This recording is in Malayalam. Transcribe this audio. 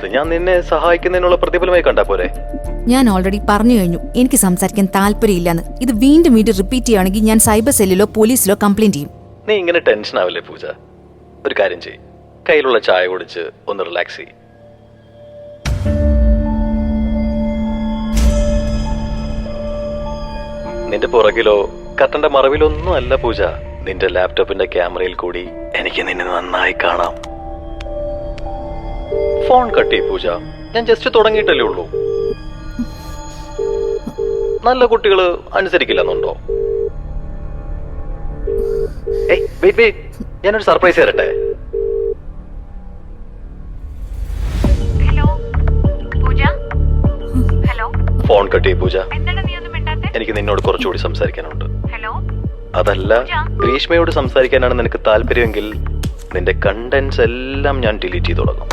അത് ഞാൻ നിന്നെ സഹായിക്കുന്നതിനുള്ള പ്രതിഫലമായി കണ്ടാ പോരെ? ഞാൻ ഓൾറെഡി പറഞ്ഞു കഴിഞ്ഞു എനിക്ക് സംസാരിക്കാൻ താല്പര്യമില്ലെന്ന്. ഇത് വീണ്ടും വീണ്ടും റിപ്പീറ്റ് ചെയ്യുകയാണെങ്കിൽ ഞാൻ സൈബർ സെല്ലിലോ പോലീസിലോ കംപ്ലൈന്റ് ചെയ്യും. നീ ഇങ്ങനെ ടെൻഷൻ ആവില്ലേ പൂജ? ഒരു കാര്യം ചെയ്യ്, കയ്യിലുള്ള ചായ കുടിച്ച് ഒന്ന് റിലാക്സ് ചെയ്യ്. നിന്റെ പുറകിലോ കട്ടന്റെ മറവിലൊന്നും അല്ല പൂജ. നിന്റെ ലാപ്ടോപ്പിന്റെ ക്യാമറയിൽ കൂടി എനിക്ക് നിന്നെ നന്നായി കാണാം. ഫോൺ കട്ട് ചെയ്യ് പൂജ, ഞാൻ ജസ്റ്റ് തുടങ്ങിയിട്ടല്ലേ ഉള്ളൂ. നല്ല കുട്ടികള് അനുസരിക്കില്ലെന്നുണ്ടോ? വെയിറ്റ്, ഞാനൊരു സർപ്രൈസ് തരട്ടെ. ഹലോ പൂജ. ഹലോ, ഫോൺ കട്ട് ചെയ്യ് പൂജ, എന്താണ് നീ ഒന്നും മിണ്ടാത്തെ? എനിക്ക് നിന്നോട് കുറച്ചുകൂടി സംസാരിക്കാനുണ്ട്. ഹലോ, അതല്ല, ഗ്രീഷ്മയോട് സംസാരിക്കാനാണ് നിനക്ക് താല്പര്യമെങ്കിൽ നിന്റെ കണ്ടന്റ്സ് എല്ലാം ഞാൻ ഡിലീറ്റ് ചെയ്ത് തുടങ്ങും.